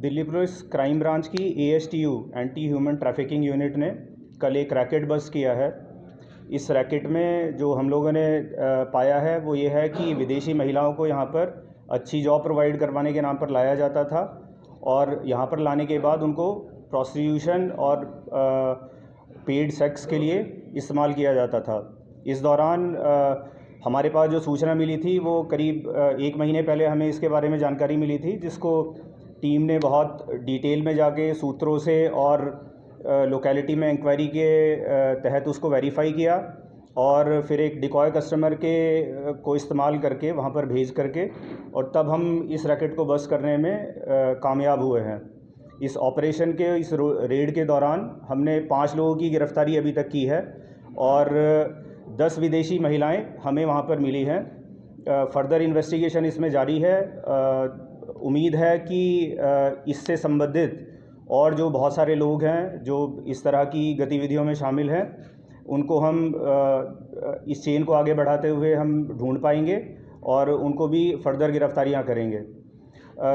Delhi police crime branch की ASTU anti human trafficking unit ने कल एक रैकेट बस्ट किया है। इस रैकेट में जो हम लोगों ने पाया है वो ये है कि विदेशी महिलाओं को यहाँ पर अच्छी जॉब प्रोवाइड करवाने के नाम पर लाया जाता था और यहाँ पर लाने के बाद उनको प्रोस्टिट्यूशन और पेड सेक्स के लिए इस्तेमाल किया जाता था। इस दौरान हमारे पास जो सूचना मिली थी वो करीब 1 महीने पहले हमें इसके बारे में जानकारी मिली थी, जिसको टीम ने बहुत डिटेल में जाके सूत्रों से और लोकेलिटी में इंक्वायरी के तहत उसको वेरीफाई किया और फिर एक डिकॉय कस्टमर के को इस्तेमाल करके वहाँ पर भेज करके और तब हम इस रैकेट को बस्ट करने में कामयाब हुए हैं। इस ऑपरेशन के इस रेड के दौरान हमने 5 लोगों की गिरफ्तारी अभी तक की है और 10 विदेशी महिलाएं हमें वहाँ पर मिली हैं। फर्दर इन्वेस्टिगेशन इसमें जारी है। उम्मीद है कि इससे संबंधित और जो बहुत सारे लोग हैं जो इस तरह की गतिविधियों में शामिल हैं, उनको हम इस चेन को आगे बढ़ाते हुए हम ढूंढ पाएंगे और उनको भी फर्दर गिरफ्तारियां करेंगे।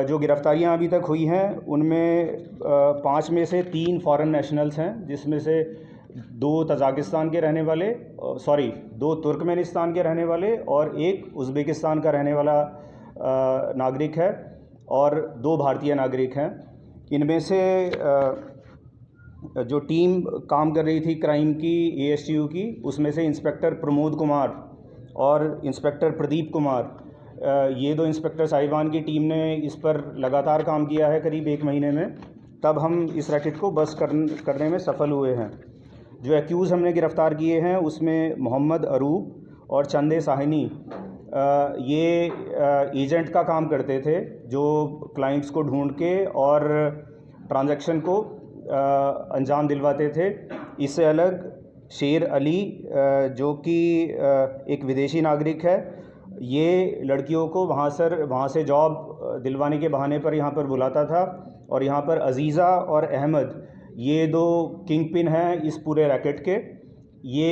जो गिरफ्तारियां अभी तक हुई हैं उनमें 5 में से 3 फॉरेन नेशनल्स हैं, जिसमें से 2 तजाकिस्तान के रहने वाले 2 तुर्कमेनिस्तान के रहने वाले और 1 उज़्बेकिस्तान का रहने वाला नागरिक है और 2 भारतीय नागरिक हैं। इनमें से जो टीम काम कर रही थी क्राइम की ASTU की, उसमें से इंस्पेक्टर प्रमोद कुमार और इंस्पेक्टर प्रदीप कुमार, ये 2 इंस्पेक्टर साहिबान की टीम ने इस पर लगातार काम किया है करीब 1 महीने में, तब हम इस रैकेट को बस्ट करने में सफल हुए हैं। जो एक्यूज़ हमने गिरफ़्तार किए हैं उसमें मोहम्मद अरूब और चंदे साहनी ये एजेंट का काम करते थे, जो क्लाइंट्स को ढूंढ के और ट्रांजैक्शन को अंजाम दिलवाते थे। इससे अलग शेर अली जो कि एक विदेशी नागरिक है, ये लड़कियों को वहाँ से जॉब दिलवाने के बहाने पर यहाँ पर बुलाता था और यहाँ पर अजीज़ा और अहमद ये 2 किंग पिन हैं इस पूरे रैकेट के। ये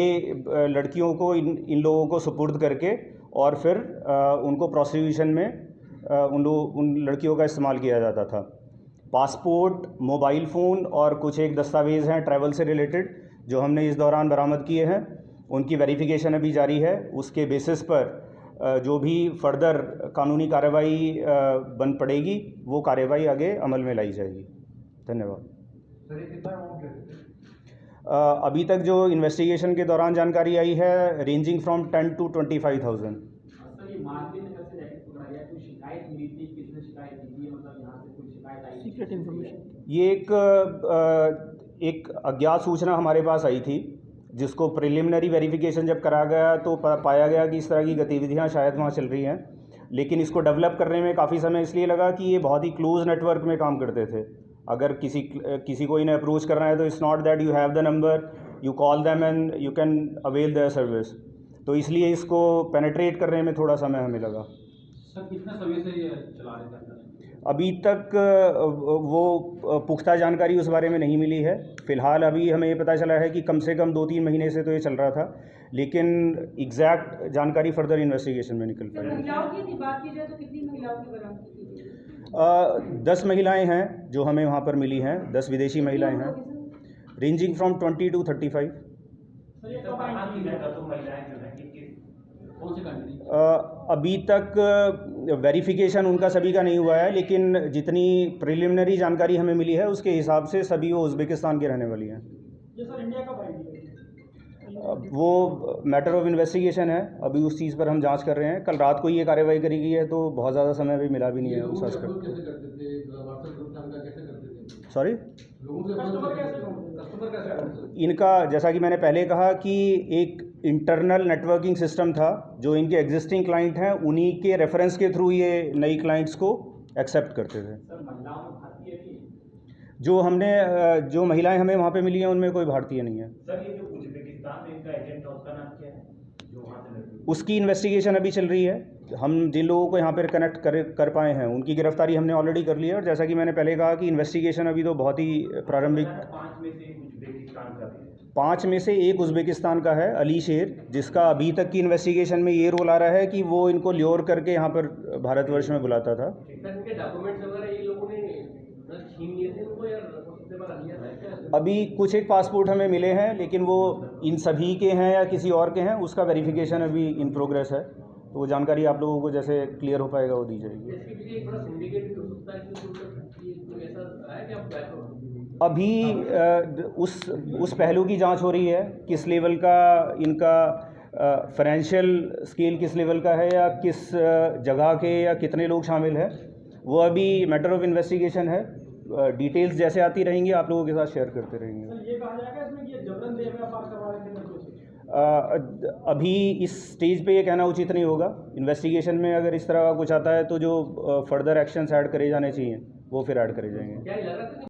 लड़कियों को इन लोगों को सुपुर्द करके और फिर उनको प्रोस्टिट्यूशन में उन लड़कियों का इस्तेमाल किया जाता था। पासपोर्ट, मोबाइल फ़ोन और कुछ एक दस्तावेज़ हैं ट्रैवल से रिलेटेड जो हमने इस दौरान बरामद किए हैं, उनकी वेरिफिकेशन अभी जारी है। उसके बेसिस पर जो भी फर्दर कानूनी कार्रवाई बन पड़ेगी वो कार्रवाई आगे अमल में लाई जाएगी। धन्यवाद। सर, ये कितना अमाउंट है? अभी तक जो इन्वेस्टिगेशन के दौरान जानकारी आई है रेंजिंग फ्रॉम 10 to 25,000। सर, ये मार्केट में कैसे रैकेट पकड़ा गया? कोई शिकायत मिली थी? किसने शिकायत की थी? मतलब यहाँ से कोई शिकायत आई? Secret information? ये एक अज्ञात सूचना हमारे पास आई थी, जिसको प्रिलिमिनरी वेरिफिकेशन जब करा गया तो पाया गया कि इस तरह की गतिविधियां शायद वहाँ चल रही हैं, लेकिन इसको डेवलप करने में काफ़ी समय इसलिए लगा कि ये बहुत ही क्लोज नेटवर्क में काम करते थे। अगर किसी को इन्हें अप्रोच करना है तो it's not that you have the number, you call them and you can avail their service, तो इसलिए इसको पेनेट्रेट करने में थोड़ा समय हमें लगा। सर, कितने समय से ये चला रहे थे? अभी तक वो पुख्ता जानकारी उस बारे में नहीं मिली है। फ़िलहाल अभी हमें ये पता चला है कि कम से कम 2-3 महीने से तो ये चल रहा था, लेकिन एग्जैक्ट जानकारी फर्दर इन्वेस्टिगेशन में निकल पाएगी। महिलाओं की बात की जाए तो कितनी महिलाओं की बरामदगी की गई? 10 महिलाएं हैं जो हमें वहाँ पर मिली हैं, 10 विदेशी महिलाएं हैं, रेंजिंग फ्रॉम 20 to 35। अभी तक वेरिफिकेशन उनका सभी का नहीं हुआ है, लेकिन जितनी प्रिलिमिनरी जानकारी हमें मिली है उसके हिसाब से सभी वो उज़्बेकिस्तान के रहने वाली हैं। ये सर इंडिया कब आएगी? वो मैटर ऑफ इन्वेस्टिगेशन है, अभी उस चीज़ पर हम जांच कर रहे हैं। कल रात को ये कार्रवाई करी गई है तो बहुत ज़्यादा समय अभी मिला भी नहीं है उस एस्पेक्ट। सॉरी, इनका जैसा कि मैंने पहले कहा कि एक इंटरनल नेटवर्किंग सिस्टम था, जो इनके एग्जिस्टिंग क्लाइंट हैं उन्हीं के रेफरेंस के थ्रू ये नई क्लाइंट्स को एक्सेप्ट करते थे। जो महिलाएं हमें वहाँ पे मिली हैं उनमें कोई भारतीय नहीं है। सर, ये जो उज़्बेकिस्तान में इनका एजेंट है उसका नाम क्या है जो वहाँ से? उसकी इन्वेस्टिगेशन अभी चल रही है। हम जिन लोगों को यहाँ पर कनेक्ट कर पाए हैं उनकी गिरफ्तारी हमने ऑलरेडी कर ली है, और जैसा कि मैंने पहले कहा कि इन्वेस्टिगेशन अभी तो बहुत ही प्रारंभिक। 5 में से एक उज़्बेकिस्तान का है, अली शेर, जिसका अभी तक की इन्वेस्टिगेशन में ये रोल आ रहा है कि वो इनको ल्योर करके यहाँ पर भारतवर्ष में बुलाता था। डॉक्यूमेंट्स वगैरह ये लोगों ने अभी कुछ एक पासपोर्ट हमें मिले हैं, लेकिन वो इन सभी के हैं या किसी और के हैं उसका वेरिफिकेशन अभी इन प्रोग्रेस है, तो वो जानकारी आप लोगों को जैसे क्लियर हो पाएगा वो दी जाएगी। इसके पीछे एक बड़ा सिंडिकेट भी हो सकता है कि कोई ऐसा है कि आप बैकअप अभी उस पहलू की जांच हो रही है, किस लेवल का इनका फाइनेंशियल स्केल किस लेवल का है या किस जगह के या कितने लोग शामिल हैं, वो अभी मैटर ऑफ इन्वेस्टिगेशन है। डिटेल्स जैसे आती रहेंगी आप लोगों के साथ शेयर करते रहेंगे। सर ये कहा जाएगा इसमें कि ये जबरन देह व्यापार करवा रहे थे लड़कों से? अभी इस स्टेज पे ये कहना उचित नहीं होगा। इन्वेस्टिगेशन में अगर इस तरह का कुछ आता है तो जो फर्दर एक्शंस ऐड करे जाने चाहिए वो फिर ऐड करे जाएंगे। क्या ये लग रहा था कि